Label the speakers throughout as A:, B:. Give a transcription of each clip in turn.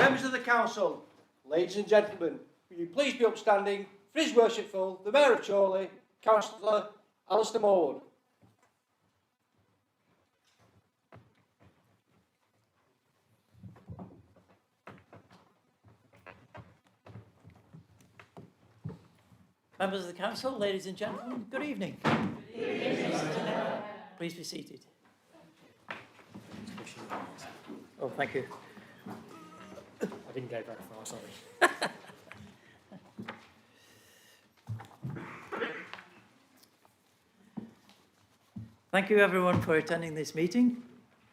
A: Members of the Council, ladies and gentlemen, will you please be upstanding for His Worshipful, the Mayor of Chorley, Councillor Alistair Morwood.
B: Members of the Council, ladies and gentlemen, good evening. Good evening. Please be seated. Oh, thank you.
C: I didn't go very far, sorry.
B: Thank you everyone for attending this meeting.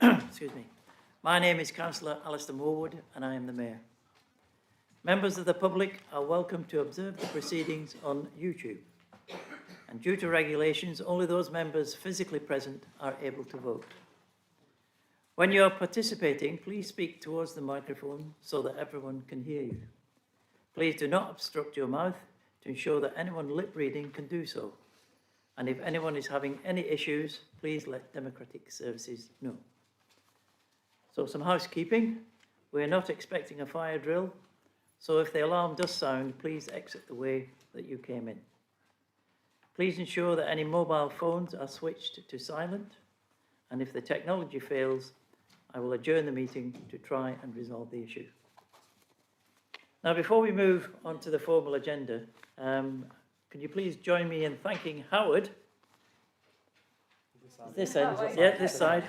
B: Excuse me. My name is Councillor Alistair Morwood and I am the Mayor. Members of the public are welcome to observe the proceedings on YouTube. And due to regulations, only those members physically present are able to vote. When you are participating, please speak towards the microphone so that everyone can hear you. Please do not obstruct your mouth to ensure that anyone lip reading can do so. And if anyone is having any issues, please let Democratic Services know. So some housekeeping. We're not expecting a fire drill. So if the alarm does sound, please exit the way that you came in. Please ensure that any mobile phones are switched to silent. And if the technology fails, I will adjourn the meeting to try and resolve the issue. Now, before we move on to the formal agenda, can you please join me in thanking Howard? This end, yeah, this side.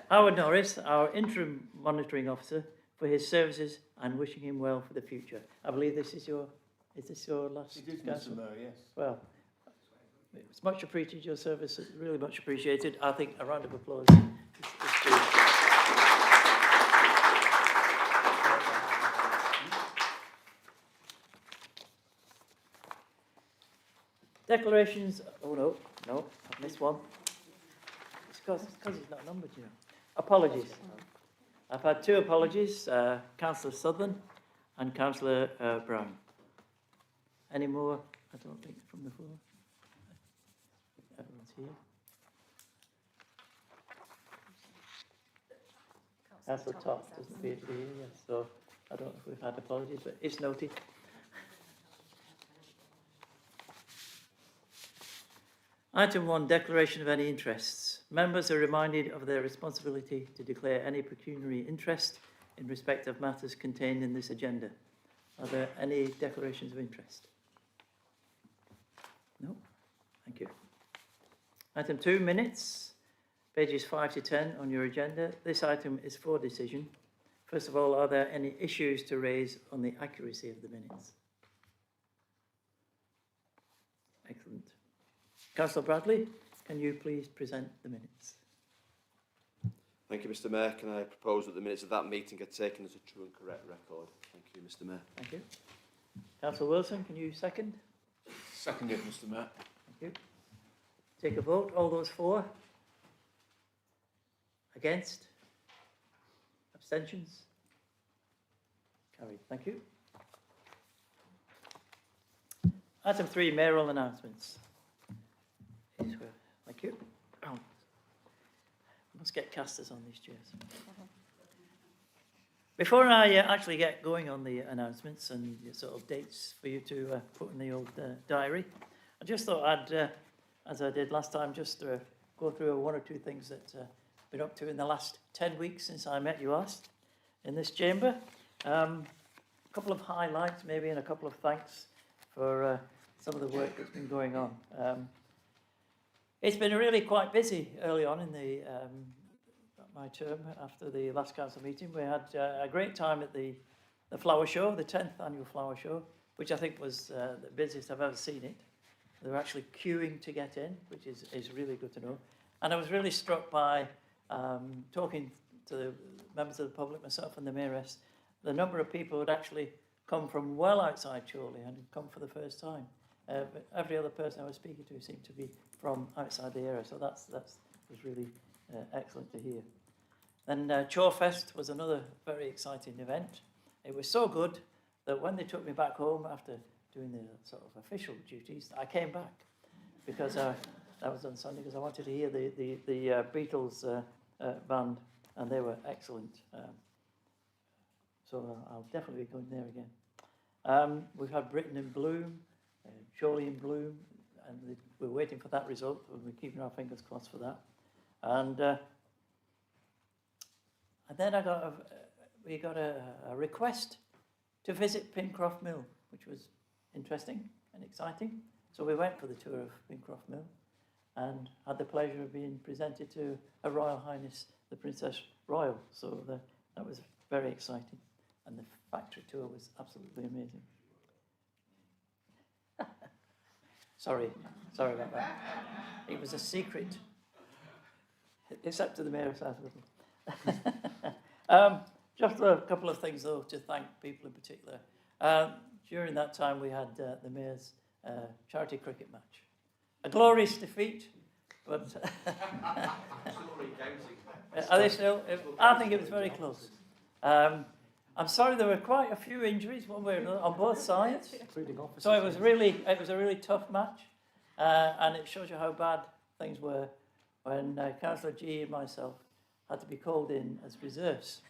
B: Howard Norris, our interim monitoring officer, for his services and wishing him well for the future. I believe this is your last?
A: It is, Mr. Mayor, yes.
B: Well, it's much appreciated, your service is really much appreciated. I think a round of applause is due. Declarations, oh no, I've missed one. It's because it's not numbered, you know. Apologies. I've had two apologies, Councillor Sutherland and Councillor Brown. Any more? I don't think from the floor. Everyone's here. Councillor Toft doesn't appear to be here, yes, so I don't know if we've had apologies, but it's noted. Item 1, declaration of any interests. Members are reminded of their responsibility to declare any pecuniary interest in respect of matters contained in this agenda. Are there any declarations of interest? No? Thank you. Item 2, minutes, pages 5 to 10 on your agenda. This item is for decision. First of all, are there any issues to raise on the accuracy of the minutes? Excellent. Councillor Bradley, can you please present the minutes?
D: Thank you, Mr. Mayor. Can I propose that the minutes of that meeting are taken as a true and correct record? Thank you, Mr. Mayor.
B: Thank you. Councillor Wilson, can you second?
A: Second it, Mr. Mayor.
B: Thank you. Take a vote. All those for? Against? Abstentions? Carried. Thank you. Item 3, mayoral announcements. Thank you. Oh, I must get casters on these chairs. Before I actually get going on the announcements and the sort of dates for you to put in the old diary, I just thought I'd, as I did last time, just go through one or two things that I've been up to in the last 10 weeks since I met you last in this chamber. A couple of highlights maybe and a couple of thanks for some of the work that's been going on. It's been really quite busy early on in my term after the last council meeting. We had a great time at the flower show, the 10th annual flower show, which I think was the busiest I've ever seen it. They were actually queuing to get in, which is really good to know. And I was really struck by talking to the members of the public, myself and the mayoress, the number of people who had actually come from well outside Chorley and had come for the first time. But every other person I was speaking to seemed to be from outside the area, so that was really excellent to hear. Then Chorfest was another very exciting event. It was so good that when they took me back home after doing the sort of official duties, I came back because that was on Sunday because I wanted to hear the Beatles band, and they were excellent. So I'll definitely be going there again. We've had Britain in bloom, Chorley in bloom, and we're waiting for that result. We're keeping our fingers crossed for that. And then we got a request to visit Pincroft Mill, which was interesting and exciting. So we went for the tour of Pincroft Mill and had the pleasure of being presented to Her Royal Highness the Princess Royal. So that was very exciting, and the factory tour was absolutely amazing. Sorry about that. It was a secret, except to the Mayor's house. Just a couple of things, though, to thank people in particular. During that time, we had the Mayor's charity cricket match. A glorious defeat, but are they still? I think it was very close. I'm sorry, there were quite a few injuries, one way or another, on both sides.
C: Including officers.
B: So it was a really tough match, and it shows you how bad things were when Councillor G and myself had to be called in as reserves.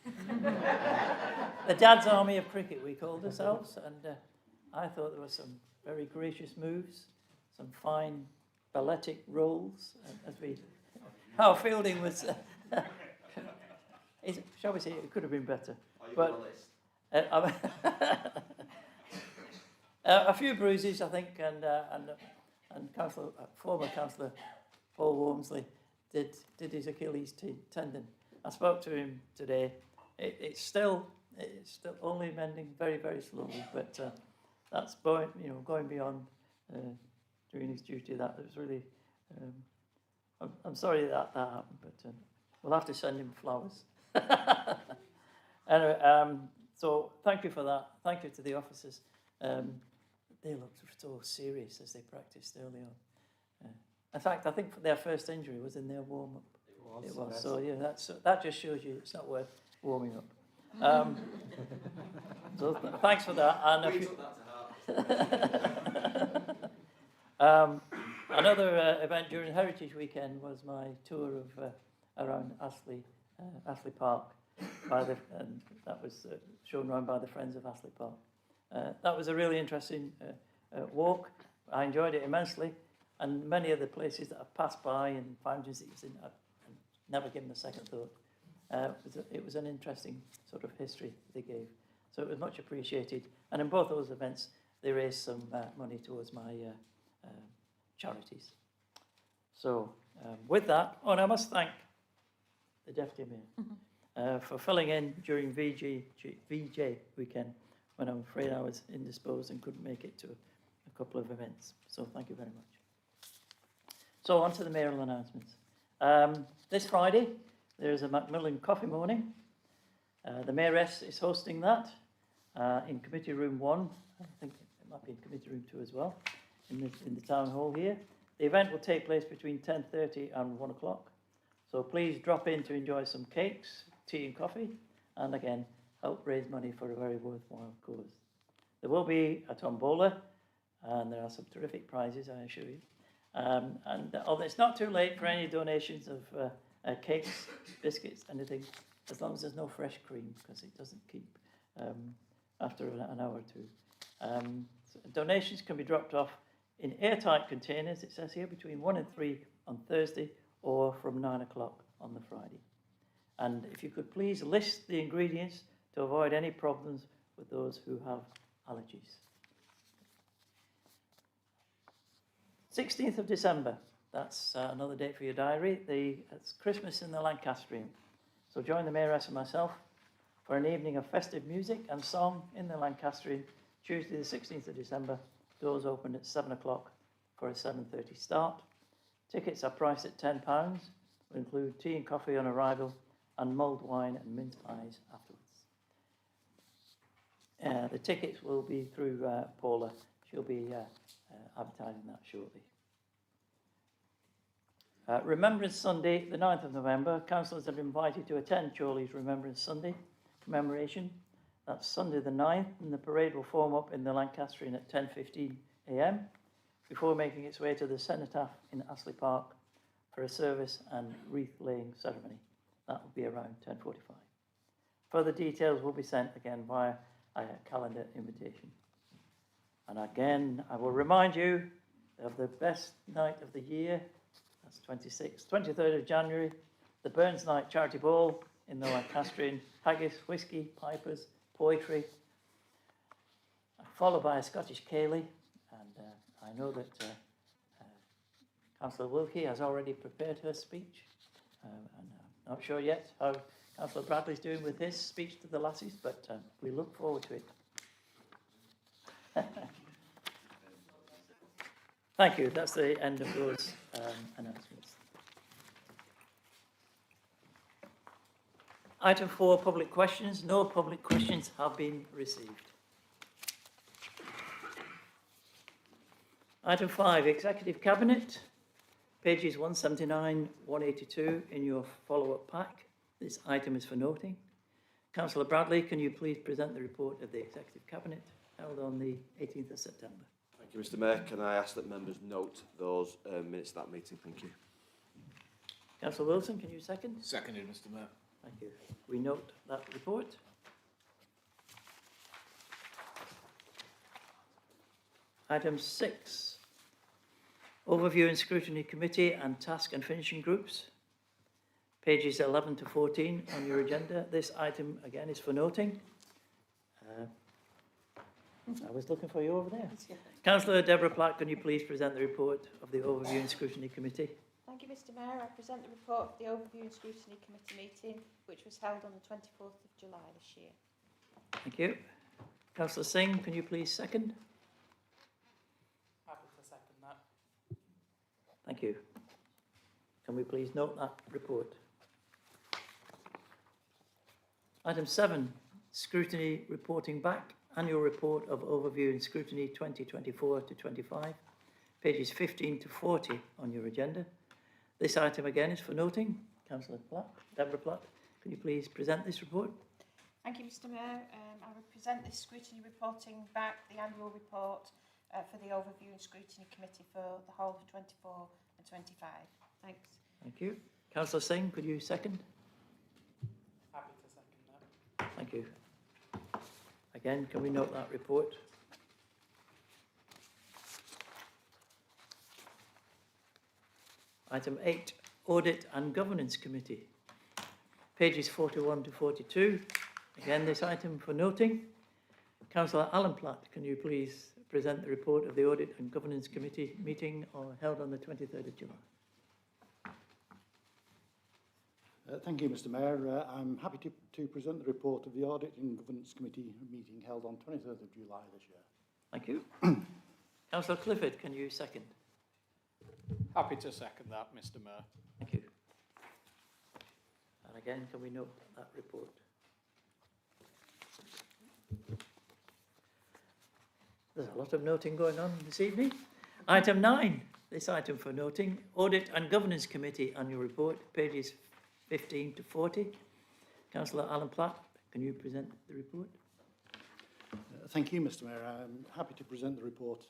B: The Dad's Army of Cricket, we called ourselves, and I thought there were some very gracious moves, some fine balletic rolls, our fielding was, shall we say, it could have been better. But a few bruises, I think, and former Councillor Paul Wormsley did his Achilles tendon. I spoke to him today. It's still only mending very, very slowly, but that's going beyond doing his duty. That was really. I'm sorry that happened, but we'll have to send him flowers. Anyway, so thank you for that. Thank you to the officers. They looked so serious as they practiced early on. In fact, I think their first injury was in their warm-up. It was. So yeah, that just shows you it's not worth warming up. So thanks for that. And we took that to heart. Another event during Heritage Weekend was my tour of around Astley Park. That was shown around by the Friends of Astley Park. That was a really interesting walk. I enjoyed it immensely, and many of the places that I've passed by and fountains that you've seen, I've never given a second thought. It was an interesting sort of history they gave, so it was much appreciated. And in both those events, they raised some money towards my charities. So with that, and I must thank the Deputy Mayor for filling in during VJ weekend when I'm afraid I was indisposed and couldn't make it to a couple of events. So thank you very much. So on to the mayoral announcements. This Friday, there is a Macmillan Coffee Morning. The Mayoress is hosting that in Committee Room 1. I think it might be in Committee Room 2 as well, in the Town Hall here. The event will take place between 10:30 and 1 o'clock. So please drop in to enjoy some cakes, tea and coffee, and again, help raise money for a very worthwhile cause. There will be a tombola, and there are some terrific prizes, I assure you. And although it's not too late for any donations of cakes, biscuits, anything, as long as there's no fresh cream, because it doesn't keep after an hour or two. So donations can be dropped off in airtight containers, it says here, between 1 and 3 on Thursday, or from 9 o'clock on the Friday. And if you could please list the ingredients to avoid any problems with those who have allergies. 16th of December, that's another date for your diary. It's Christmas in the Lancastrian. So join the Mayoress and myself for an evening of festive music and song in the Lancastrian, Tuesday the 16th of December. Doors open at 7 o'clock for a 7:30 start. Tickets are priced at £10. Will include tea and coffee on arrival and mulled wine and mince pies afterwards. The tickets will be through Paula. She'll be advertising that shortly. Remembrance Sunday, the 9th of November. Councillors are invited to attend Chorley's Remembrance Sunday commemoration. That's Sunday the 9th, and the parade will form up in the Lancastrian at 10:15 a.m. before making its way to the Cenotaph in Astley Park for a service and wreath-laying ceremony. That will be around 10:45. Further details will be sent again via a calendar invitation. And again, I will remind you of the best night of the year. That's 26th, 23rd of January, the Burns Night Charity Ball in the Lancastrian, haggis, whiskey, pipers, poetry, followed by a Scottish ceilidh. And I know that Councillor Wilkie has already prepared her speech. And I'm not sure yet how Councillor Bradley's doing with his speech to the lassies, but we look forward to it. Thank you. That's the end of those announcements. Item 4, public questions. No public questions have been received. Item 5, Executive Cabinet. Pages 179, 182 in your follow-up pack. This item is for noting. Councillor Bradley, can you please present the report of the Executive Cabinet held on the 18th of September?
D: Thank you, Mr. Mayor. Can I ask that members note those minutes of that meeting? Thank you.
B: Councillor Wilson, can you second?
E: Seconded, Mr. Mayor.
B: Thank you. We note that report. Item 6, Overview and Scrutiny Committee and Task and Finishing Groups. Pages 11 to 14 on your agenda. This item, again, is for noting. I was looking for you over there. Councillor Deborah Platt, can you please present the report of the Overview and Scrutiny Committee?
F: Thank you, Mr. Mayor. I present the report of the Overview and Scrutiny Committee meeting, which was held on the 24th of July this year.
B: Thank you. Councillor Singh, can you please second?
C: Happy to second that.
B: Thank you. Can we please note that report? Item 7, Scrutiny Reporting Back, Annual Report of Overview and Scrutiny 2024 to 25, pages 15 to 40 on your agenda. This item again is for noting. Councillor Platt, Deborah Platt, can you please present this report?
F: Thank you, Mr. Mayor. I will present this scrutiny reporting back, the annual report for the Overview and Scrutiny Committee for the whole of 24 and 25. Thanks.
B: Thank you. Councillor Singh, could you second?
C: Happy to second that.
B: Thank you. Again, can we note that report? Item 8, Audit and Governance Committee. Pages 41 to 42. Again, this item for noting. Councillor Alan Platt, can you please present the report of the Audit and Governance Committee meeting held on the 23rd of July?
G: Thank you, Mr. Mayor. I'm happy to present the report of the Audit and Governance Committee meeting held on 23rd of July this year.
B: Thank you. Councillor Clifford, can you second?
E: Happy to second that, Mr. Mayor.
B: Thank you. And again, can we note that report? There's a lot of noting going on this evening. Item 9, this item for noting, Audit and Governance Committee Annual Report, pages 15 to 40. Councillor Alan Platt, can you present the report?
G: Thank you, Mr. Mayor. I'm happy to present the report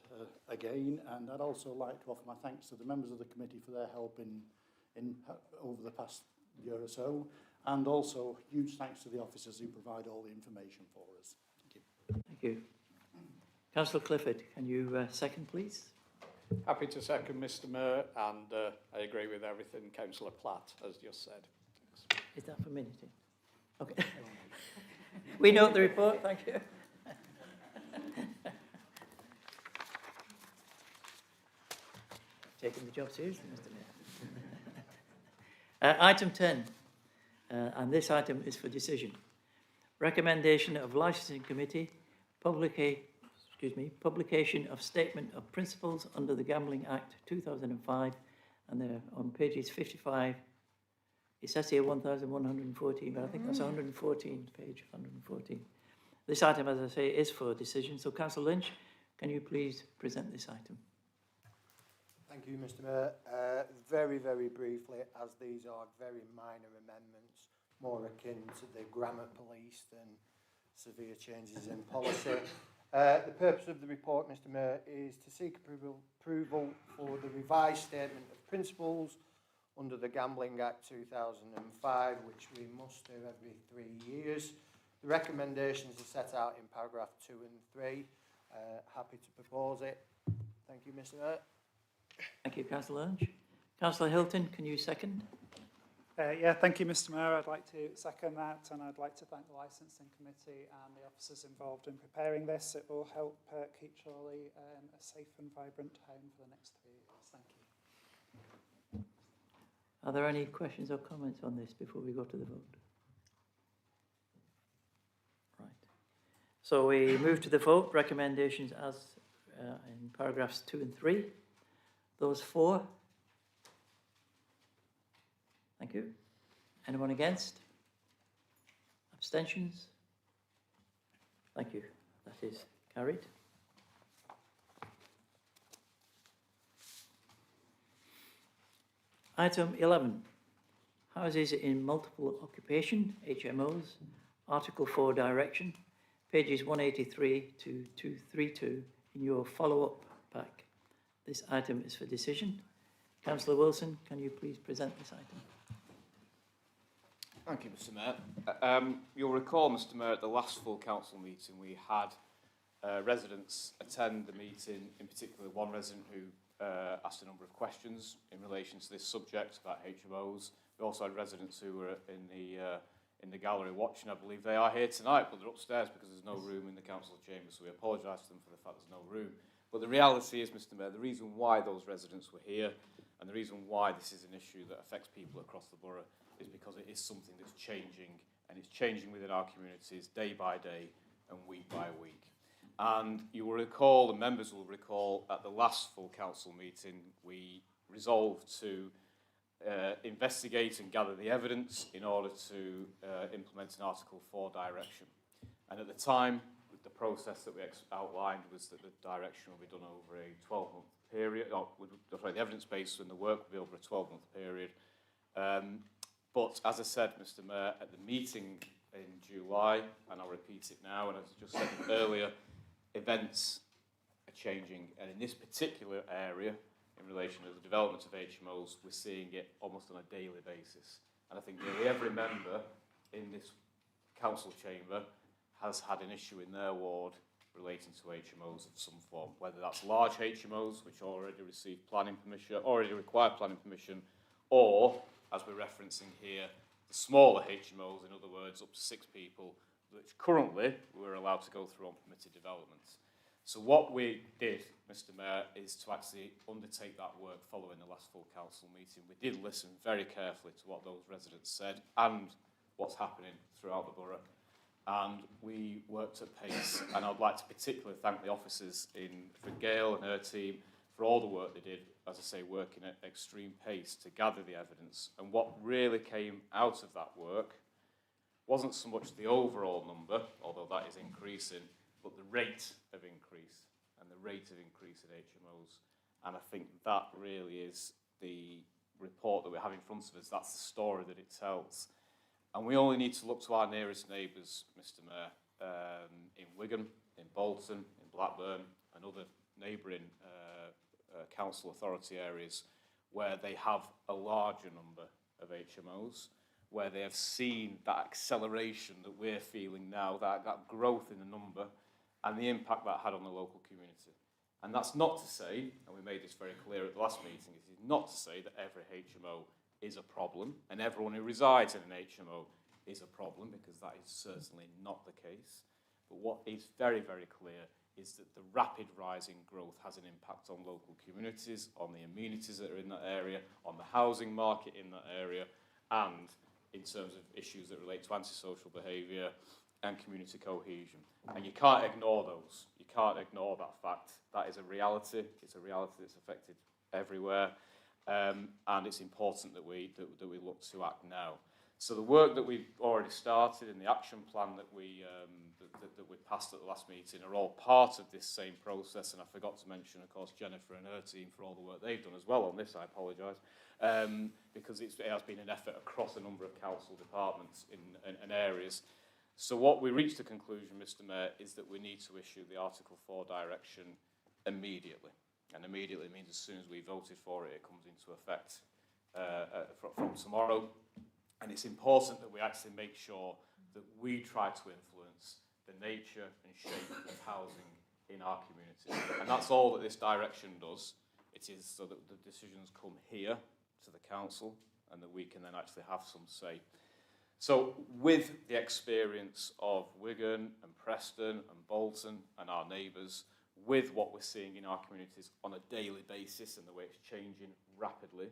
G: again, and I'd also like to offer my thanks to the members of the committee for their help in over the past year or so, and also huge thanks to the officers who provide all the information for us. Thank you.
B: Thank you. Councillor Clifford, can you second, please?
E: Happy to second, Mr. Mayor, and I agree with everything Councillor Platt has just said. Thanks.
B: Is that for minuting? Okay. We note the report, thank you. Taking the job seriously, Mr. Mayor. Item 10, and this item is for decision. Recommendation of Licensing Committee, publication of Statement of Principles under the Gambling Act 2005, and they're on pages 55. It says here 1,114, but I think that's 114, page 114. This item, as I say, is for decision. So, Councillor Lynch, can you please present this item?
H: Thank you, Mr. Mayor. Very, very briefly, as these are very minor amendments, more akin to the grammar police than severe changes in policy. The purpose of the report, Mr. Mayor, is to seek approval for the revised statement of principles under the Gambling Act 2005, which we must do every 3 years. The recommendations are set out in paragraph 2 and 3. Happy to propose it. Thank you, Mr. Mayor.
B: Thank you, Councillor Lynch. Councillor Hilton, can you second?
I: Yeah, thank you, Mr. Mayor. I'd like to second that, and I'd like to thank the licensing committee and the officers involved in preparing this. It will help keep Chorley a safe and vibrant home for the next 3 years. Thank you.
B: Are there any questions or comments on this before we go to the vote? Right. So we move to the vote. Recommendations as in paragraphs 2 and 3. Those for? Thank you. Anyone against? Abstentions? Thank you. That is carried. Item 11. Houses in multiple occupation, HMOs, Article 4 direction, pages 183 to 232 in your follow-up pack. This item is for decision. Councillor Wilson, can you please present this item?
J: Thank you, Mr. Mayor. You'll recall, Mr. Mayor, at the last full council meeting we had residents attend the meeting, in particular one resident who asked a number of questions in relation to this subject about HMOs. We also had residents who were in the gallery watching. I believe they are here tonight, but they're upstairs because there's no room in the council chamber, so we apologise to them for the fact there's no room. But the reality is, Mr. Mayor, the reason why those residents were here and the reason why this is an issue that affects people across the borough is because it is something that's changing, and it's changing within our communities day by day and week by week. And you will recall, the members will recall, at the last full council meeting, we resolved to investigate and gather the evidence in order to implement an Article 4 direction. And at the time, the process that we outlined was that the direction will be done over a 12-month period. The evidence base and the work will be over a 12-month period. But as I said, Mr. Mayor, at the meeting in July, and I'll repeat it now, and as I just said earlier, events are changing. And in this particular area, in relation to the development of HMOs, we're seeing it almost on a daily basis. And I think nearly every member in this council chamber has had an issue in their ward relating to HMOs of some form, whether that's large HMOs, which already receive planning permission, already require planning permission, or, as we're referencing here, the smaller HMOs, in other words, up to 6 people, which currently we're allowed to go through unpermitted developments. So what we did, Mr. Mayor, is to actually undertake that work following the last full council meeting. We did listen very carefully to what those residents said and what's happening throughout the borough. And we worked at pace, and I'd like to particularly thank the officers for Gail and her team for all the work they did, as I say, working at extreme pace to gather the evidence. And what really came out of that work wasn't so much the overall number, although that is increasing, but the rate of increase and the rate of increase in HMOs. And I think that really is the report that we have in front of us. That's the story that it tells. And we only need to look to our nearest neighbours, Mr. Mayor, in Wigan, in Bolton, in Blackburn, and other neighbouring council authority areas where they have a larger number of HMOs, where they have seen that acceleration that we're feeling now, that growth in the number, and the impact that had on the local community. And that's not to say, and we made this very clear at the last meeting, it is not to say that every HMO is a problem, and everyone who resides in an HMO is a problem, because that is certainly not the case. But what is very, very clear is that the rapid rise in growth has an impact on local communities, on the amenities that are in that area, on the housing market in that area, and in terms of issues that relate to antisocial behaviour and community cohesion. And you can't ignore those. You can't ignore that fact. That is a reality. It's a reality that's affected everywhere. And it's important that we look to act now. So the work that we've already started and the action plan that we passed at the last meeting are all part of this same process. And I forgot to mention, of course, Jennifer and her team for all the work they've done as well on this. I apologise, because it has been an effort across a number of council departments in areas. So what we reached the conclusion, Mr. Mayor, is that we need to issue the Article 4 direction immediately. And immediately means as soon as we voted for it, it comes into effect. from tomorrow. And it's important that we actually make sure that we try to influence the nature and shape of housing in our community. And that's all that this direction does. It is so that the decisions come here to the council and that we can then actually have some say. So with the experience of Wigan and Preston and Bolton and our neighbours, with what we're seeing in our communities on a daily basis and the way it's changing rapidly,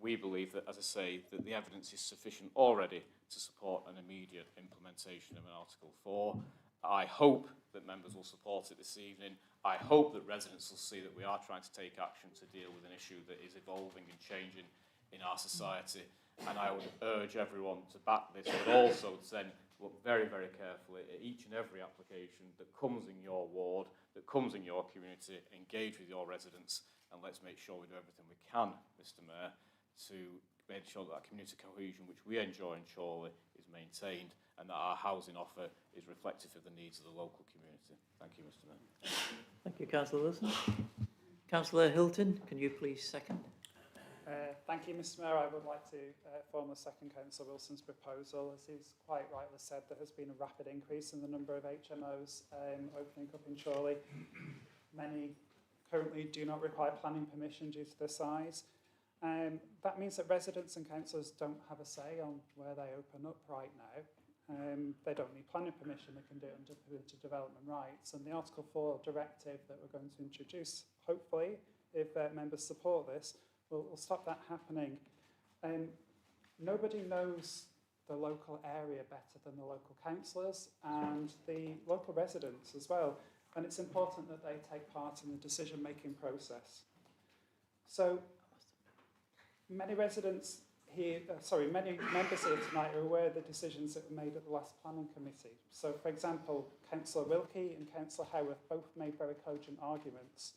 J: we believe that, as I say, that the evidence is sufficient already to support an immediate implementation of an Article 4. I hope that members will support it this evening. I hope that residents will see that we are trying to take action to deal with an issue that is evolving and changing in our society. And I would urge everyone to back this, but also to then look very, very carefully at each and every application that comes in your ward, that comes in your community, engage with your residents, and let's make sure we do everything we can, Mr Mayor, to make sure that community cohesion, which we enjoy in Chorley, is maintained, and that our housing offer is reflective of the needs of the local community. Thank you, Mr Mayor.
B: Thank you, Councillor Wilson. Councillor Hilton, can you please second?
I: Thank you, Mr Mayor. I would like to formally second Councillor Wilson's proposal. As he's quite rightly said, there has been a rapid increase in the number of HMOs opening up in Chorley. Many currently do not require planning permission due to their size. That means that residents and councillors don't have a say on where they open up right now. They don't need planning permission, they can do it under permitted development rights. And the Article 4 directive that we're going to introduce, hopefully, if members support this, will stop that happening. Nobody knows the local area better than the local councillors and the local residents as well. And it's important that they take part in the decision-making process. So many residents here, many members here tonight are aware of the decisions that were made at the last planning committee. So, for example, Councillor Wilkie and Councillor Howarth both made very cogent arguments,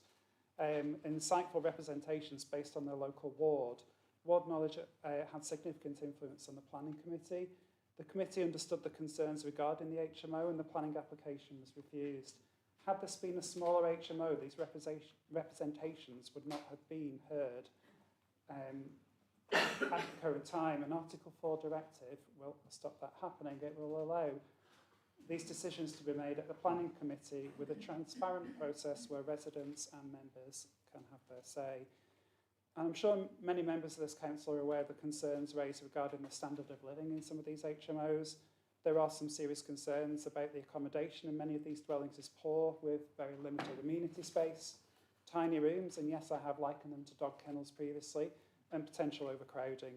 I: insightful representations based on their local ward. Ward knowledge had significant influence on the planning committee. The committee understood the concerns regarding the HMO and the planning application was refused. Had this been a smaller HMO, these representations would not have been heard. At the current time, an Article 4 directive will stop that happening. It will allow these decisions to be made at the planning committee with a transparent process where residents and members can have their say. And I'm sure many members of this council are aware of the concerns raised regarding the standard of living in some of these HMOs. There are some serious concerns about the accommodation in many of these dwellings is poor, with very limited amenity space, tiny rooms, and yes, I have likened them to dog kennels previously, and potential overcrowding.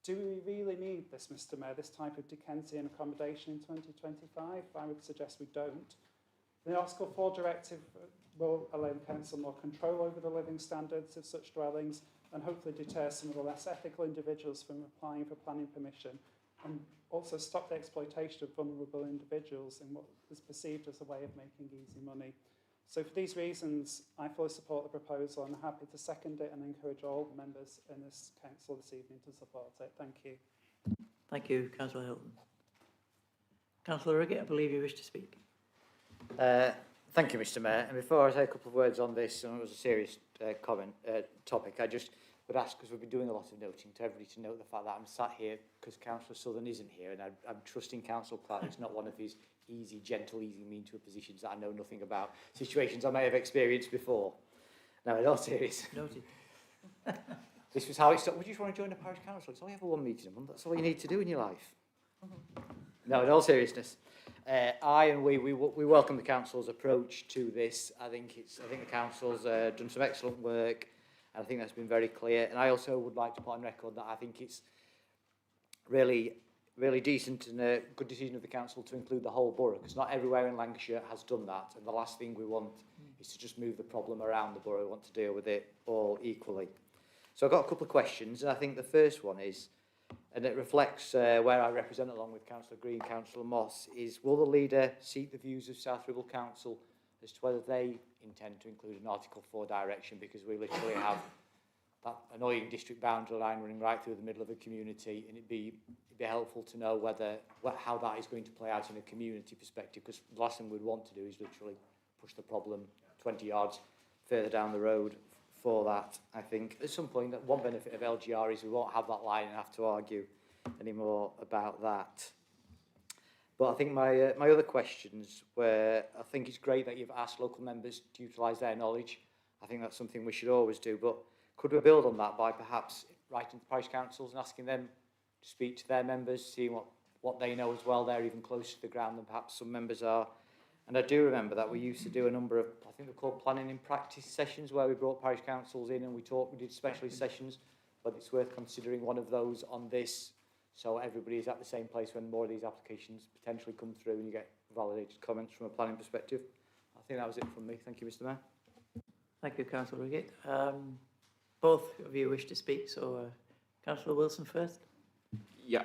I: Do we really need this, Mr Mayor, this type of Dickensian accommodation in 2025? I would suggest we don't. The Article 4 directive will allow the council more control over the living standards of such dwellings and hopefully deter some of the less ethical individuals from applying for planning permission, and also stop the exploitation of vulnerable individuals in what is perceived as a way of making easy money. So for these reasons, I fully support the proposal and I'm happy to second it and encourage all the members in this council this evening to support it. Thank you.
B: Thank you, Councillor Hilton. Councillor Riggett, I believe you wish to speak.
K: Thank you, Mr Mayor. And before I say a couple of words on this, and it was a serious topic, I just would ask, because we've been doing a lot of noting, to everybody to note the fact that I'm sat here because Councillor Southern isn't here, and I'm trusting Councillor Platt. It's not one of his easy, gentle, easy mean to positions that I know nothing about, situations I may have experienced before. Now, in all seriousness,
B: Noted.
K: this was how it started. Would you just want to join the parish council? It's only ever one meeting a month. That's all you need to do in your life. No, in all seriousness, we welcome the council's approach to this. I think the council's done some excellent work, and I think that's been very clear. And I also would like to put on record that I think it's really decent and a good decision of the council to include the whole borough, because not everywhere in Lancashire has done that, and the last thing we want is to just move the problem around the borough. We want to deal with it all equally. So I've got a couple of questions, and I think the first one is, and it reflects where I represent along with Councillor Green, Councillor Moss, is will the leader seek the views of South Ribble Council as to whether they intend to include an Article 4 direction, because we literally have that annoying district boundary line running right through the middle of a community, and it'd be helpful to know how that is going to play out in a community perspective, because the last thing we'd want to do is literally push the problem 20 yards further down the road for that. I think at some point, that one benefit of LGR is we won't have that line and have to argue anymore about that. But I think my other questions were, I think it's great that you've asked local members to utilise their knowledge. I think that's something we should always do. But could we build on that by perhaps writing to parish councils and asking them to speak to their members, seeing what they know as well? They're even closer to the ground than perhaps some members are. And I do remember that we used to do a number of, I think they're called planning in practice sessions, where we brought parish councils in and we did specialist sessions. But it's worth considering one of those on this, so everybody is at the same place when more of these applications potentially come through and you get validated comments from a planning perspective. I think that was it from me. Thank you, Mr. Mayor.
B: Thank you, Councillor Riggett. Both of you wish to speak, so Councillor Wilson first.
J: Yeah.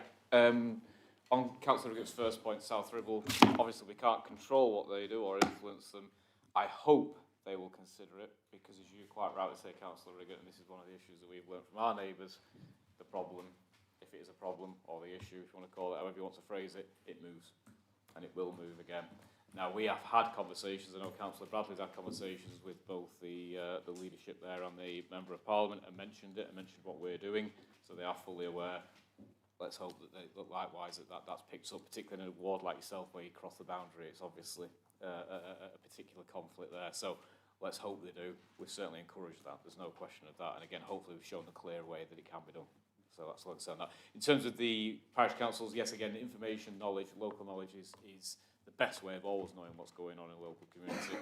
J: On Councillor Riggett's first point, South Ribble, obviously we can't control what they do or influence them. I hope they will consider it, because as you quite rightly say, Councillor Riggett, and this is one of the issues that we've learned from our neighbours, the problem, if it is a problem, or the issue, if you want to call it, however you want to phrase it, it moves, and it will move again. Now, we have had conversations, I know Councillor Bradley's had conversations with both the leadership there and the Member of Parliament, and mentioned it, and mentioned what we're doing, so they are fully aware. Let's hope that they look likewise that's picked up, particularly in a ward like yourself where you cross the boundary. It's obviously a particular conflict there. So let's hope they do. We certainly encourage that. There's no question of that. And again, hopefully we've shown a clear way that it can be done. So that's what I'm saying. That. In terms of the parish councils, yes, again, information, knowledge, local knowledge is the best way of always knowing what's going on in a local community.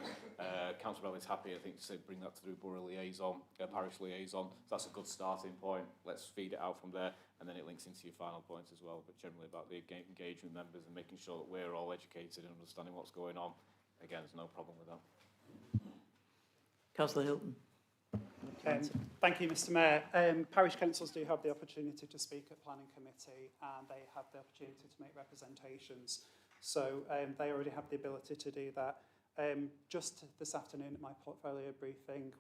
J: Councillor Bell is happy, I think, to bring that through borough liaison, parish liaison. So that's a good starting point. Let's feed it out from there, and then it links into your final point as well, but generally about the engagement members and making sure that we're all educated and understanding what's going on. Again, there's no problem with that.
B: Councillor Hilton.
I: Thank you, Mr. Mayor. Parish councils do have the opportunity to speak at planning committee, and they have the opportunity to make representations. So they already have the ability to do that. Just this afternoon at my portfolio briefing,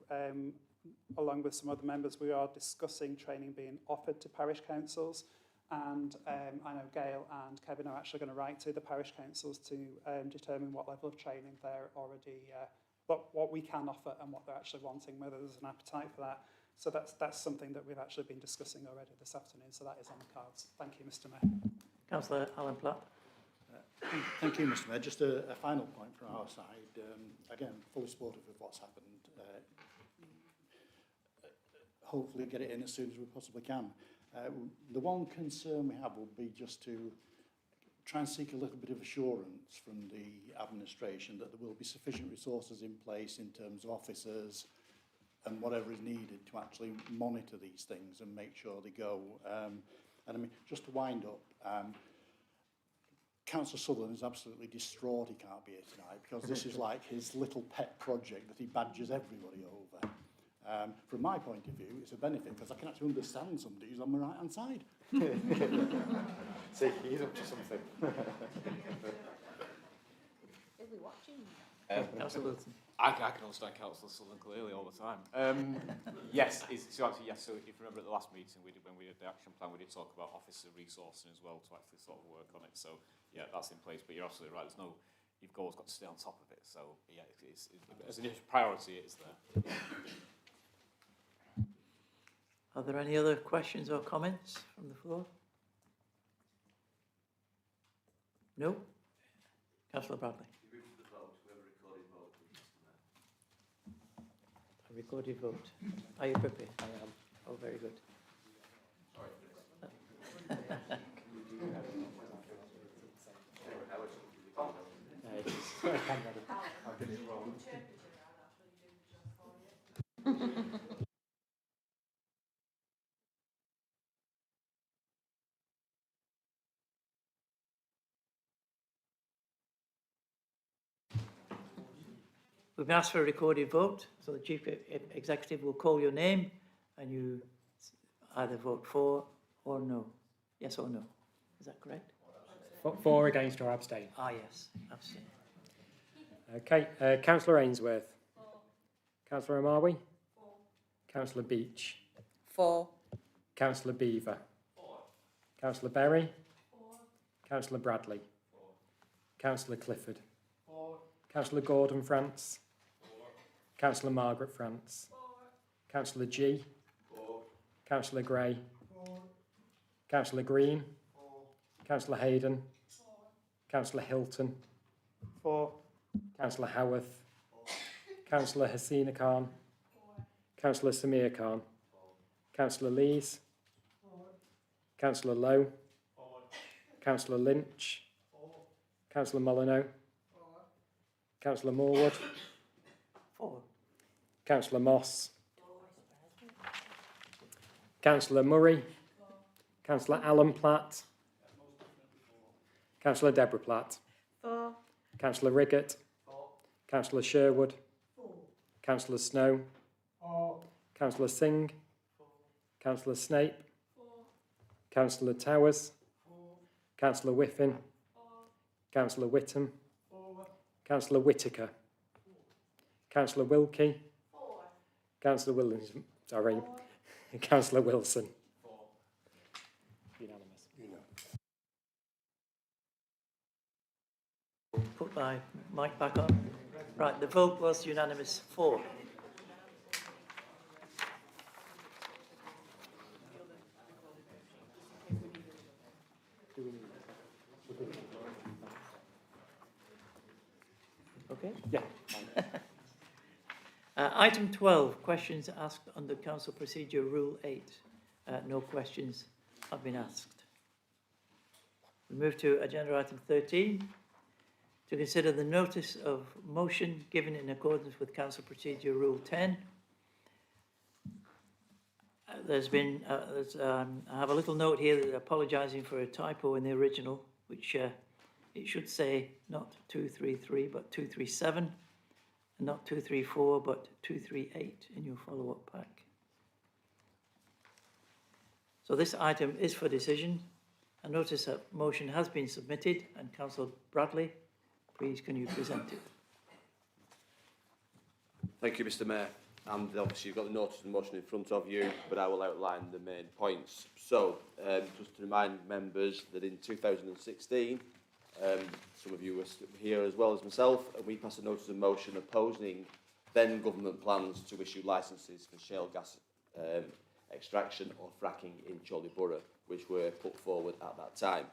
I: along with some other members, we are discussing training being offered to parish councils. And I know Gail and Kevin are actually going to write to the parish councils to determine what level of training they're already, what we can offer and what they're actually wanting, whether there's an appetite for that. So that's something that we've actually been discussing already this afternoon. So that is on the cards. Thank you, Mr. Mayor.
B: Councillor Alan Platt.
G: Thank you, Mr. Mayor. Just a final point from our side. Again, fully supportive of what's happened. Hopefully get it in as soon as we possibly can. The one concern we have will be just to try and seek a little bit of assurance from the administration that there will be sufficient resources in place in terms of officers and whatever is needed to actually monitor these things and make sure they go. And I mean, just to wind up, Councillor Sutherland is absolutely distraught he can't be here tonight, because this is like his little pet project that he badgers everybody over. From my point of view, it's a benefit because I can actually understand somebody who's on the right-hand side.
K: See, he's up to something.
F: He'll be watching.
B: Councillor Wilson.
J: I can understand Councillor Sutherland clearly all the time. Yes, so if you remember at the last meeting we did, when we did the action plan, we did talk about officer resourcing as well to actually sort of work on it. So yeah, that's in place. But you're absolutely right. You've always got to stay on top of it. So yeah, as a priority, it is there.
B: Are there any other questions or comments from the floor? No? Councillor Bradley. A recorded vote. Are you prepared? I am. Oh, very good. We've been asked for a recorded vote, so the Chief Executive will call your name and you either vote for or no. Yes or no. Is that correct?
L: For, against or abstain.
B: Ah, yes, abstain.
L: Okay, Councillor Ainsworth. Councillor Amawi. Councillor Beach.
F: 4.
L: Councillor Beaver. Councillor Berry. Councillor Bradley. Councillor Clifford. Councillor Gordon France. Councillor Margaret France. Councillor G. Councillor Gray. Councillor Green. Councillor Hayden. Councillor Hilton.
I: 4.
L: Councillor Howarth. Councillor Hasina Khan. Councillor Samir Khan. Councillor Lees. Councillor Lowe. Councillor Lynch. Councillor Molyneux. Councillor Morwood.
B: 4.
L: Councillor Moss. Councillor Murray. Councillor Alan Platt. Councillor Deborah Platt.
F: 4.
L: Councillor Riggett. Councillor Sherwood. Councillor Snow. Councillor Singh. Councillor Snape. Councillor Towers. Councillor Whiffin. Councillor Whittam. Councillor Whittaker. Councillor Wilkie. Councillor Williams. Sorry. Councillor Wilson. Unanimous.
B: Put my mic back on. Right, the vote was unanimous. 4. Okay.
L: Yeah.
B: Item 12, questions asked under Council Procedure Rule 8. No questions have been asked. We move to agenda item 13, to consider the notice of motion given in accordance with Council Procedure Rule 10. I have a little note here that apologising for a typo in the original, which it should say not 233 but 237, and not 234 but 238 in your follow-up pack. So this item is for decision. A notice of motion has been submitted, and Councillor Bradley, please can you present it?
D: Thank you, Mr. Mayor. And obviously you've got the notice of motion in front of you, but I will outline the main points. So, just to remind members that in 2016, some of you were here as well as myself, and we passed a notice of motion opposing then government plans to issue licences for shale gas extraction or fracking in Chorley Borough, which were put forward at that time.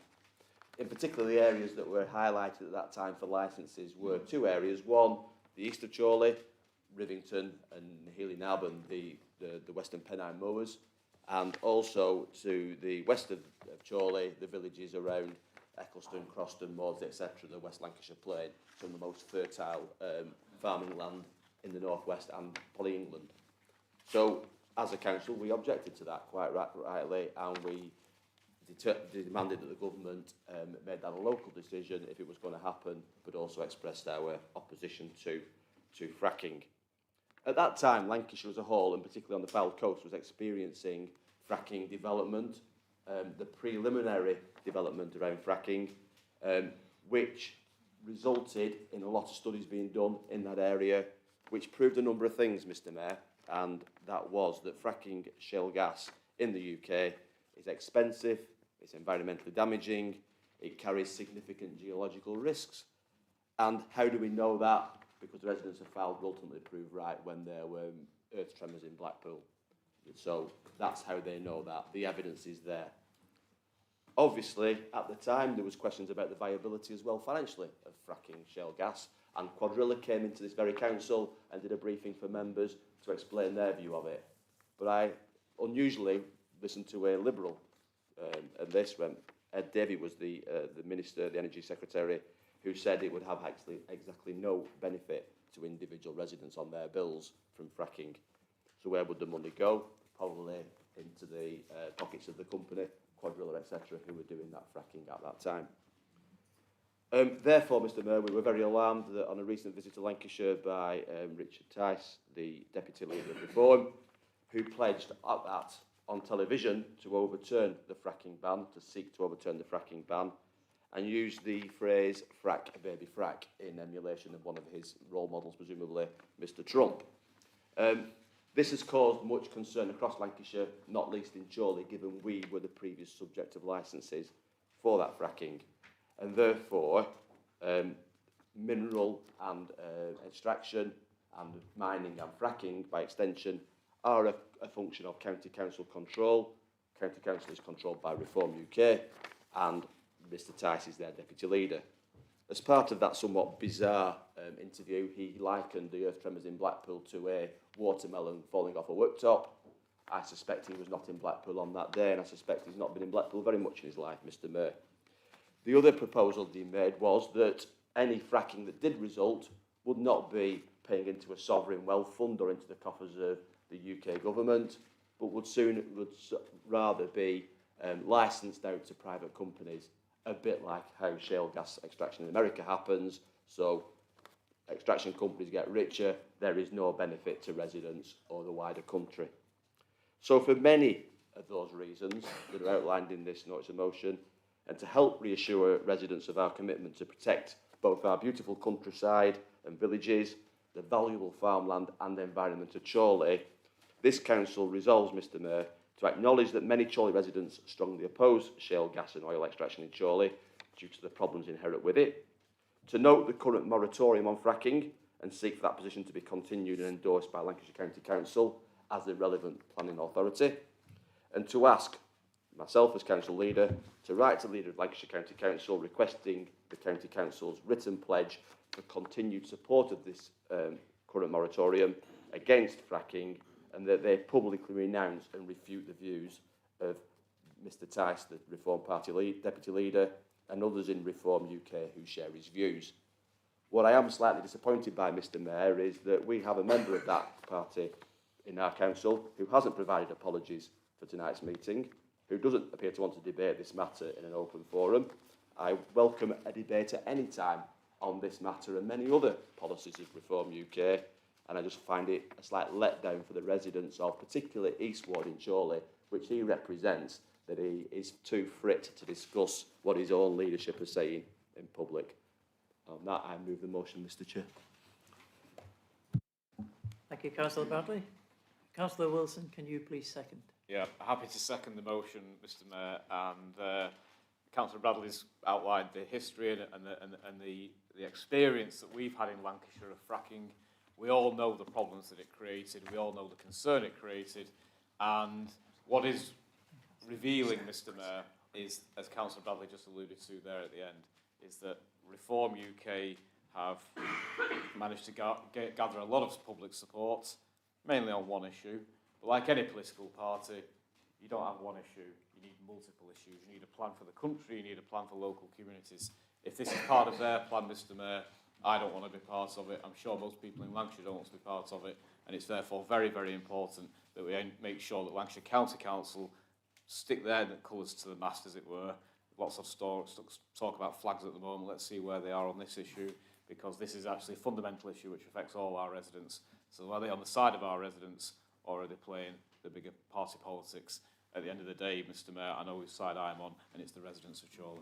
D: In particular, the areas that were highlighted at that time for licences were two areas. One, the east of Chorley, Rivington and Healy Nab and the Western Pennine Mowers, and also to the west of Chorley, the villages around Eccleston, Croston, Moors, etc., the West Lancashire Plain, some of the most fertile farming land in the northwest and probably England. So, as a council, we objected to that quite rightly, and we demanded that the government made that a local decision if it was going to happen, but also expressed our opposition to fracking. At that time, Lancashire as a whole, and particularly on the Fylde coast, was experiencing fracking development, the preliminary development around fracking, which resulted in a lot of studies being done in that area, which proved a number of things, Mr. Mayor, and that was that fracking shale gas in the UK is expensive, it's environmentally damaging, it carries significant geological risks. And how do we know that? Because the residents of Fylde were ultimately proved right when there were earth tremors in Blackpool. So that's how they know that. The evidence is there. Obviously, at the time, there was questions about the viability as well financially of fracking shale gas, and Quadrilla came into this very council and did a briefing for members to explain their view of it. But I unusually listened to a Liberal, and this when Ed Davey was the Minister, the Energy Secretary, who said it would have actually exactly no benefit to individual residents on their bills from fracking. So where would the money go? Probably into the pockets of the company, Quadrilla, etc., who were doing that fracking at that time. Therefore, Mr. Mayor, we were very alarmed that on a recent visit to Lancashire by Richard Tice, the Deputy Leader of Reform, who pledged at that on television to overturn the fracking ban, to seek to overturn the fracking ban, and used the phrase frack a baby frack in emulation of one of his role models, presumably Mr. Trump. This has caused much concern across Lancashire, not least in Chorley, given we were the previous subject of licences for that fracking. And therefore, mineral and extraction and mining and fracking, by extension, are a function of county council control. County council is controlled by Reform UK, and Mr Tice is their deputy leader. As part of that somewhat bizarre interview, he likened the earth tremors in Blackpool to a watermelon falling off a worktop. I suspect he was not in Blackpool on that day, and I suspect he's not been in Blackpool very much in his life, Mr Mayor. The other proposal that he made was that any fracking that did result would not be paying into a sovereign wealth fund or into the coffers of the UK government, but would rather be licensed out to private companies, a bit like how shale gas extraction in America happens. So extraction companies get richer, there is no benefit to residents or the wider country. So for many of those reasons that are outlined in this notice of motion, and to help reassure residents of our commitment to protect both our beautiful countryside and villages, the valuable farmland and environment of Chorley, this council resolves, Mr Mayor, to acknowledge that many Chorley residents strongly oppose shale gas and oil extraction in Chorley due to the problems inherent with it, to note the current moratorium on fracking and seek for that position to be continued and endorsed by Lancashire County Council as the relevant planning authority, and to ask myself as council leader to write to the leader of Lancashire County Council requesting the County Council's written pledge for continued support of this current moratorium against fracking, and that they publicly renounce and refute the views of Mr Tice, the Reform Party deputy leader, and others in Reform UK who share his views. What I am slightly disappointed by, Mr Mayor, is that we have a member of that party in our council who hasn't provided apologies for tonight's meeting, who doesn't appear to want to debate this matter in an open forum. I welcome a debate at any time on this matter and many other policies of Reform UK, and I just find it a slight letdown for the residents of particularly East Ward in Chorley, which he represents, that he is too frit to discuss what his own leadership is saying in public. On that, I move the motion, Mr Chair.
B: Thank you, Councillor Bradley. Councillor Wilson, can you please second?
J: Yeah, happy to second the motion, Mr Mayor, and Councillor Bradley's outlined the history and the experience that we've had in Lancashire of fracking. We all know the problems that it created, we all know the concern it created, and what is revealing, Mr Mayor, is, as Councillor Bradley just alluded to there at the end, is that Reform UK have managed to gather a lot of public support, mainly on one issue. But like any political party, you don't have one issue, you need multiple issues. You need a plan for the country, you need a plan for local communities. If this is part of their plan, Mr Mayor, I don't want to be part of it. I'm sure most people in Lancashire don't want to be part of it. And it's therefore very, very important that we make sure that Lancashire County Council stick their colours to the mast, as it were. Lots of talk about flags at the moment. Let's see where they are on this issue, because this is actually a fundamental issue which affects all our residents. So are they on the side of our residents, or are they playing the bigger party politics? At the end of the day, Mr Mayor, I know whose side I'm on, and it's the residents of Chorley.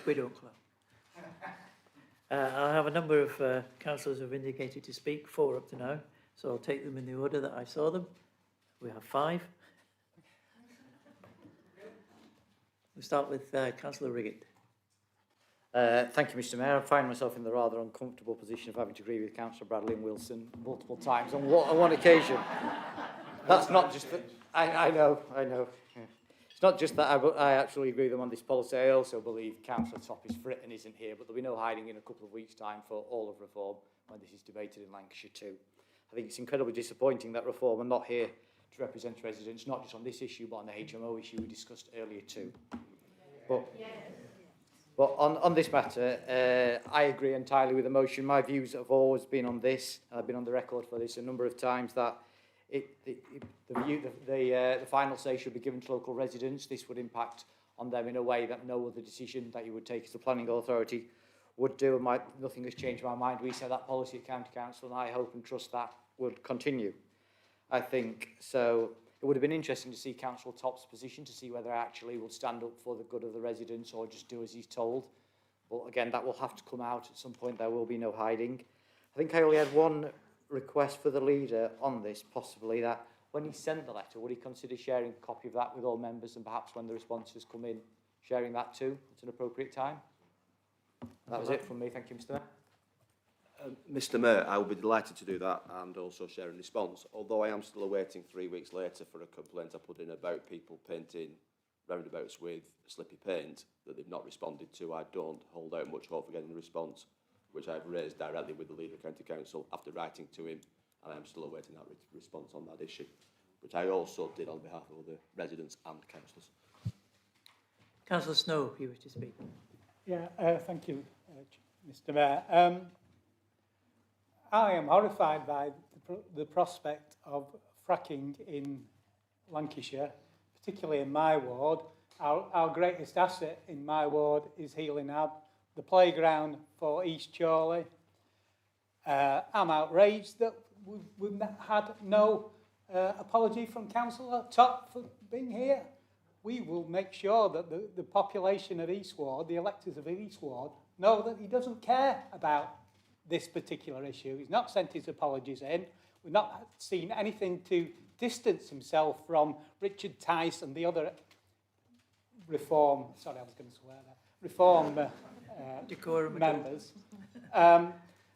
B: We don't clap. I have a number of councillors who have indicated to speak, 4 up to now, so I'll take them in the order that I saw them. We have 5. We'll start with Councillor Riggett.
K: Thank you, Mr Mayor. I find myself in the rather uncomfortable position of having to agree with Councillor Bradley and Wilson multiple times on one occasion. That's not just that... I know. Yeah. It's not just that I actually agree with them on this policy. I also believe Councillor Top is for it and isn't here, but there'll be no hiding in a couple of weeks' time for all of Reform when this is debated in Lancashire too. I think it's incredibly disappointing that Reform are not here to represent residents, not just on this issue, but on the HMO issue we discussed earlier too. But on this matter, I agree entirely with the motion. My views have always been on this, and I've been on the record for this a number of times, that the final say should be given to local residents. This would impact on them in a way that no other decision that you would take as a planning authority would do. Nothing has changed my mind. We set that policy at County Council, and I hope and trust that would continue. I think so. It would have been interesting to see Councillor Top's position, to see whether actually will stand up for the good of the residents or just do as he's told. But again, that will have to come out at some point. There will be no hiding. I think I only had one request for the leader on this, possibly, that when he sent the letter, would he consider sharing a copy of that with all members, and perhaps when the responses come in, sharing that too at an appropriate time? That was it from me. Thank you, Mr. Mayor.
D: Mr Mayor, I will be delighted to do that and also share a response, although I am still awaiting 3 weeks later for a complaint I put in about people painting roundabouts with slippy paint that they've not responded to. I don't hold out much hope for getting a response, which I've raised directly with the Leader of County Council after writing to him, and I'm still awaiting that response on that issue, which I also did on behalf of other residents and councillors.
B: Councillor Snow, if you wish to speak.
M: Yeah, thank you, Mr. Mayor. I am horrified by the prospect of fracking in Lancashire, particularly in my ward. Our greatest asset in my ward is Healing Ab, the playground for East Chorley. I'm outraged that we've had no apology from Councillor Top for being here. We will make sure that the population of East Ward, the electors of East Ward, know that he doesn't care about this particular issue. He's not sent his apologies in. We've not seen anything to distance himself from Richard Tice and the other reform members.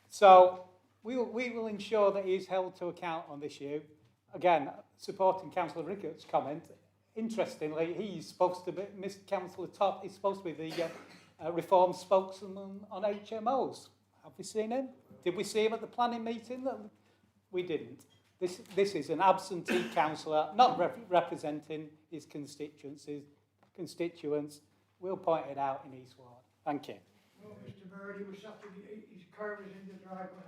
M: So we will ensure that he is held to account on this issue. Again, supporting Councillor Rickett's comment, interestingly, he's supposed to be, Mr. Councillor Top is supposed to be the reform spokesman on HMOs. Have we seen him? Did we see him at the planning meeting? We didn't. This is an absentee councillor, not representing his constituents. We'll point it out in East Ward. Thank you.
N: Well, Mr. Mayor, he was after his car was in the driveway.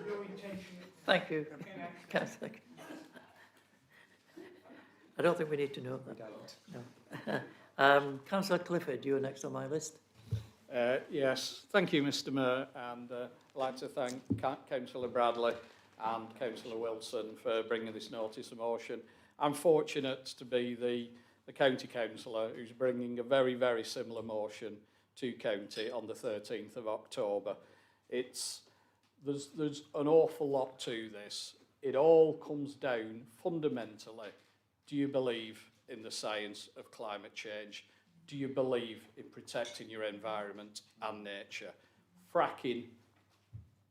N: No intention.
B: Thank you, Councillor. I don't think we need to know that. No. Councillor Clifford, you're next on my list.
E: Yes, thank you, Mr. Mayor, and I'd like to thank Councillor Bradley and Councillor Wilson for bringing this notice of motion. I'm fortunate to be the county councillor who's bringing a very, very similar motion to county on the 13th of October. There's an awful lot to this. It all comes down fundamentally. Do you believe in the science of climate change? Do you believe in protecting your environment and nature? Fracking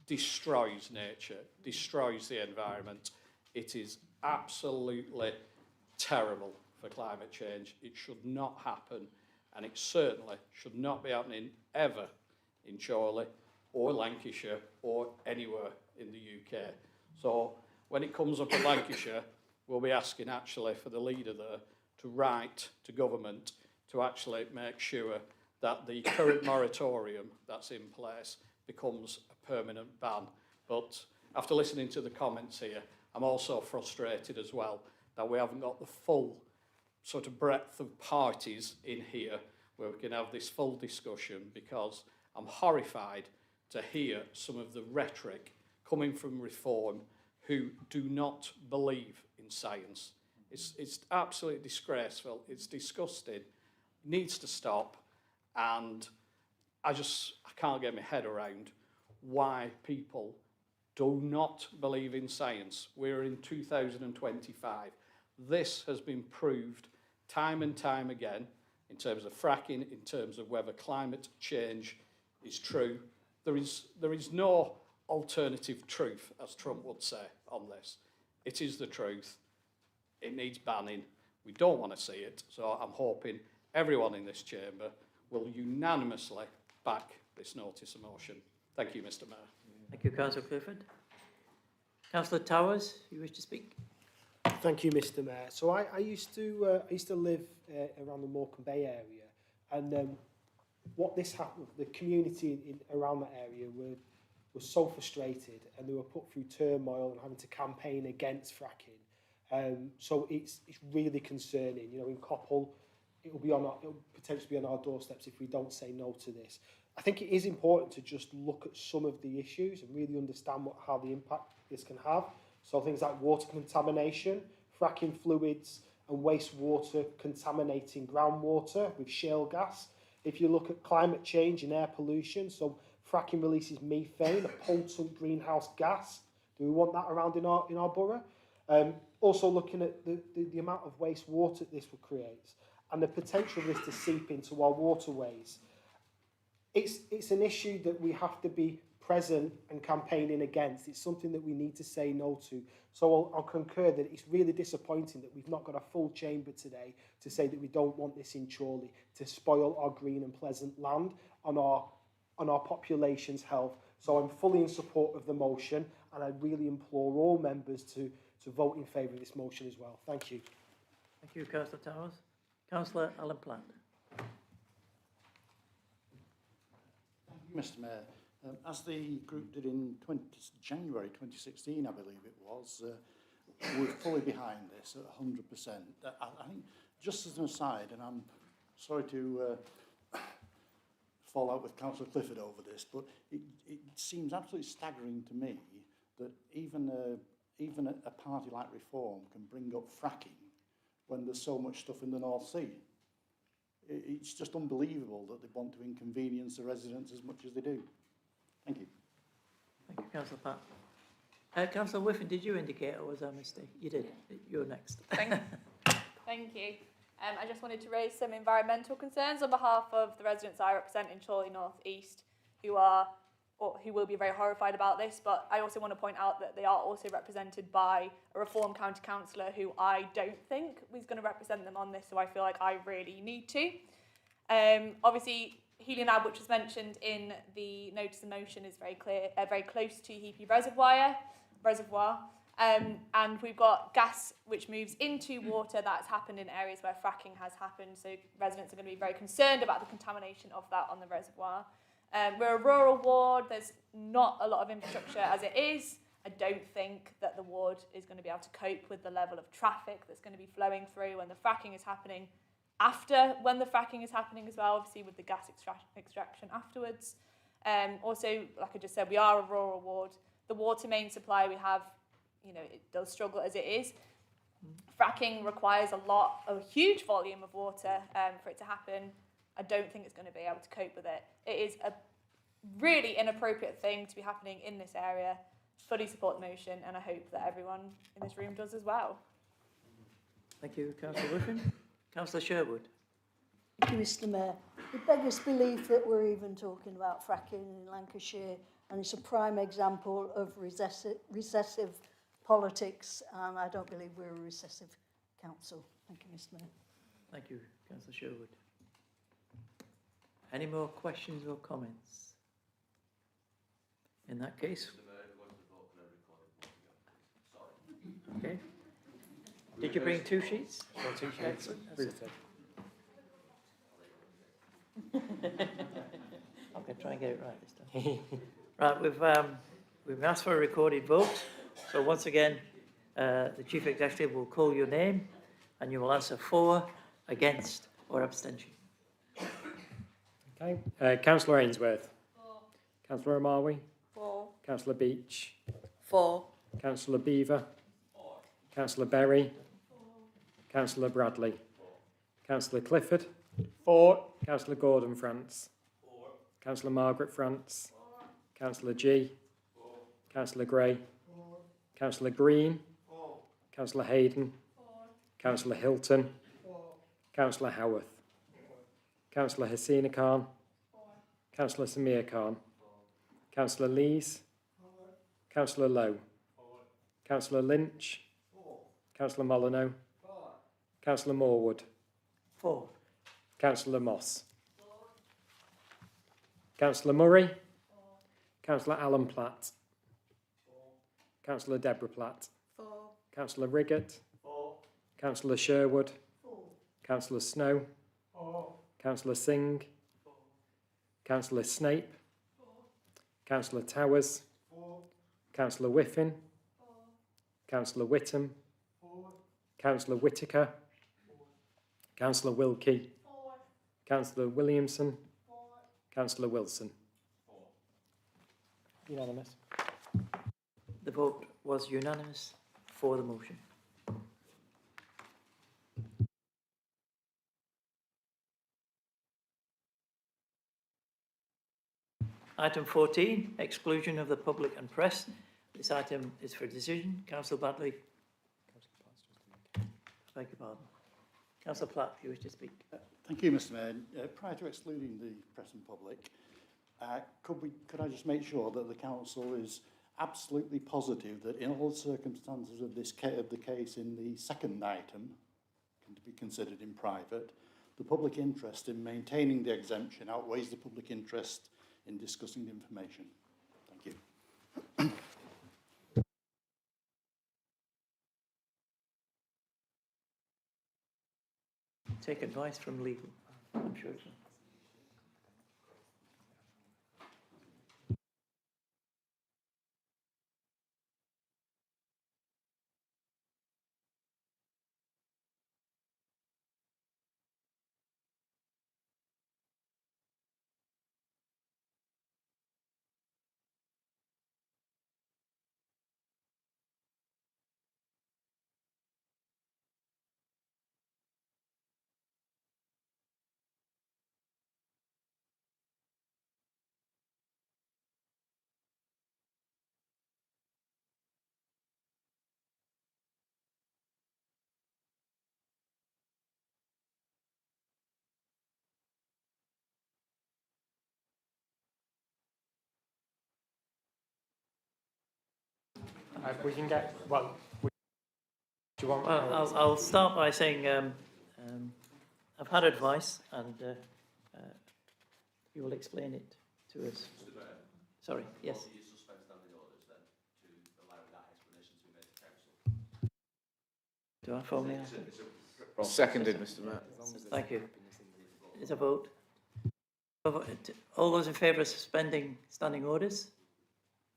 E: destroys nature, destroys the environment. It is absolutely terrible for climate change. It should not happen, and it certainly should not be happening ever in Chorley or Lancashire or anywhere in the UK. So when it comes up in Lancashire, we'll be asking actually for the leader there to write to government to actually make sure that the current moratorium that's in place becomes a permanent ban. But after listening to the comments here, I'm also frustrated as well that we haven't got the full sort of breadth of parties in here where we can have this full discussion, because I'm horrified to hear some of the rhetoric coming from Reform who do not believe in science. It's absolutely disgraceful. It's disgusting. It needs to stop. And I can't get my head around why people do not believe in science. We're in 2025. This has been proved time and time again in terms of fracking, in terms of whether climate change is true. There is no alternative truth, as Trump would say, on this. It is the truth. It needs banning. We don't want to see it. So I'm hoping everyone in this chamber will unanimously back this notice of motion. Thank you, Mr. Mayor.
B: Thank you, Councillor Clifford. Councillor Towers, you wish to speak?
O: Thank you, Mr. Mayor. So I used to live around the Morecambe Bay area, and what this happened, the community around that area was so frustrated, and they were put through turmoil and having to campaign against fracking. So it's really concerning. You know, in Coppell, it'll potentially be on our doorsteps if we don't say no to this. I think it is important to just look at some of the issues and really understand how the impact this can have. So things like water contamination, fracking fluids and wastewater contaminating groundwater with shale gas. If you look at climate change and air pollution, so fracking releases methane, a potent greenhouse gas. Do we want that around in our borough? Also looking at the amount of wastewater this will create and the potential of this to seep into our waterways. it's an issue that we have to be present and campaigning against. It's something that we need to say no to. So I'll concur that it's really disappointing that we've not got a full chamber today to say that we don't want this in Chorley, to spoil our green and pleasant land on our population's health. So I'm fully in support of the motion, and I really implore all members to vote in favour of this motion as well. Thank you.
B: Thank you, Councillor Towers. Councillor Alan Platt.
G: Thank you, Mr. Mayor. As the group did in January 2016, I believe it was, we're fully behind this at 100%. I think, just as an aside, and I'm sorry to fall out with Councillor Clifford over this, but it seems absolutely staggering to me that even a party like Reform can bring up fracking when there's so much stuff in the North Sea. It's just unbelievable that they want to inconvenience the residents as much as they do. Thank you.
B: Thank you, Councillor Platt. Councillor Whiffen, did you indicate, or was I mistaken? You did. You're next.
P: Thank you. I just wanted to raise some environmental concerns on behalf of the residents I represent in Chorley North East, who will be very horrified about this, but I also want to point out that they are also represented by a Reform County Councillor who I don't think was going to represent them on this, so I feel like I really need to. Obviously, Healy Nab, which was mentioned in the notice of motion, is very close to Heapy Reservoir, and we've got gas which moves into water that's happened in areas where fracking has happened, so residents are going to be very concerned about the contamination of that on the reservoir. We're a rural ward, there's not a lot of infrastructure as it is. I don't think that the ward is going to be able to cope with the level of traffic that's going to be flowing through when the fracking is happening, when the fracking is happening as well, obviously with the gas extraction afterwards. Also, like I just said, we are a rural ward. The water main supply we have, it does struggle as it is. Fracking requires a huge volume of water for it to happen. I don't think it's going to be able to cope with it. It is a really inappropriate thing to be happening in this area. Fully support the motion, and I hope that everyone in this room does as well.
B: Thank you, Councillor Whiffen. Councillor Sherwood.
Q: Thank you, Mr. Mayor. It beggars belief that we're even talking about fracking in Lancashire, and it's a prime example of recessive politics, and I don't believe we're a recessive council. Thank you, Mr. Mayor.
B: Thank you, Councillor Sherwood. Any more questions or comments? In that case. Okay. Did you bring 2 sheets?
L: Or 2 sheets.
B: I'm going to try and get it right this time. Right, we've asked for a recorded vote. So once again, the Chief Executive will call your name and you will answer for, against or abstention.
L: Okay. Councillor Ainsworth.
P: 4.
L: Councillor Amawi.
P: 4.
L: Councillor Beach.
P: 4.
L: Councillor Beaver. 4. Councillor Berry. 4. Councillor Bradley. 4. Councillor Clifford. 4. Councillor Gordon France. 4. Councillor Margaret France. 4. Councillor G. 4. Councillor Gray. 4. Councillor Green. 4. Councillor Hayden. 4. Councillor Hilton. 4. Councillor Howarth. 4. Councillor Hasina Khan. 4. Councillor Samir Khan. 4. Councillor Lees. 4. Councillor Lowe. 4. Councillor Lynch. 4. Councillor Molyneux. 4. Councillor Morwood.
B: 4.
L: Councillor Moss. 4. Councillor Murray. 4. Councillor Alan Platt. 4. Councillor Deborah Platt.
P: 4.
L: Councillor Riggett.
N: 4.
L: Councillor Sherwood.
N: 4.
L: Councillor Snow.
N: 4.
L: Councillor Singh.
N: 4.
L: Councillor Snape.
N: 4.
L: Councillor Towers.
N: 4.
L: Councillor Whiffen.
N: 4.
L: Councillor Whittam.
N: 4.
L: Councillor Whittaker.
N: 4.
L: Councillor Wilkie.
N: 4.
L: Councillor Williamson.
N: 4.
L: Councillor Wilson.
N: 4.
L: Unanimous.
B: The vote was unanimous for the motion. Item 14, exclusion of the public and press. This item is for decision. Councillor Bradley. Beg your pardon. Councillor Platt, if you wish to speak.
G: Thank you, Mr. Mayor. Prior to excluding the press and public, Could I just make sure that the council is absolutely positive that in all circumstances of the case in the second item, can be considered in private, the public interest in maintaining the exemption outweighs the public interest in discussing the information? Thank you.
B: Take advice from legal, I'm sure.
L: We can get, well, do you want...
B: Well, I'll start by saying I've had advice and you will explain it to us. Sorry, yes.
D: Will you suspend standing orders then to allow that explanation to be made to council?
B: Do I formally ask?
J: Seconded, Mr Mayor.
B: Thank you. Is a vote? All those in favour of suspending standing orders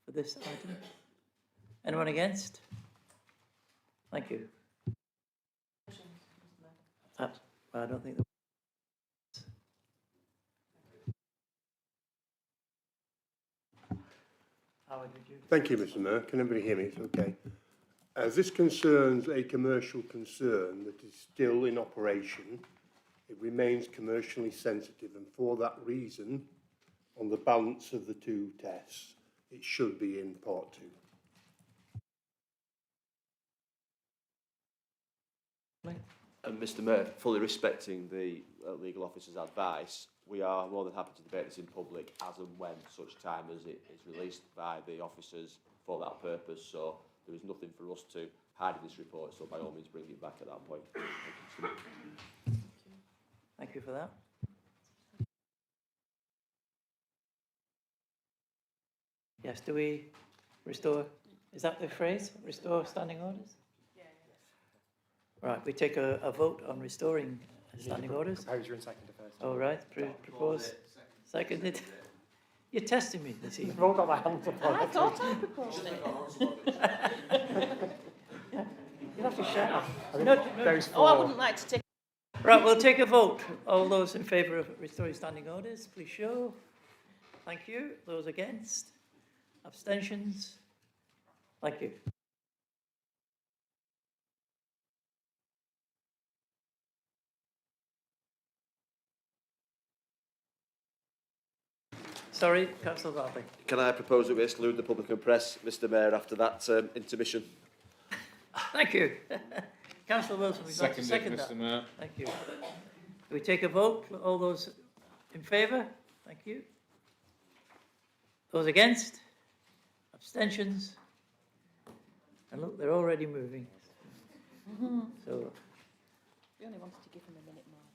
B: for this item? Anyone against? Thank you. I don't think. Howard, would you?
R: Thank you, Mr Mayor. Can everybody hear me? It's okay. As this concerns a commercial concern that is still in operation, it remains commercially sensitive, and for that reason, on the balance of the two tests, it should be in part 2.
D: And Mr Mayor, fully respecting the legal officer's advice, we are more than happy to debate this in public as and when such time as it is released by the officers for that purpose. So there is nothing for us to hide in this report, so by all means bring it back at that point.
B: Thank you for that. Yes, do we restore, is that the phrase, restore standing orders? Right, we take a vote on restoring standing orders.
L: Proposer and seconder first.
B: All right, propose, seconded. You're testing me this evening.
L: You've all got my hands up on
F: I
L: it.
F: thought I proposed it.
B: You'll have to shout.
L: Those
F: Oh, I
L: four.
F: wouldn't like to take...
B: Right, we'll take a vote. All those in favour of restoring standing orders, please show. Thank you. Those against? Abstentions? Thank you. Sorry, Councillor Bradley.
D: Can I propose that we exclude the public and press, Mr Mayor, after that intermission?
B: Thank you. Councillor Wilson, we'd like to second that.
J: Mr Mayor.
B: Thank you. Do we take a vote? All those in favour? Thank you. Those against? Abstentions? And look, they're already moving. So,
F: We only wanted to give him a minute more.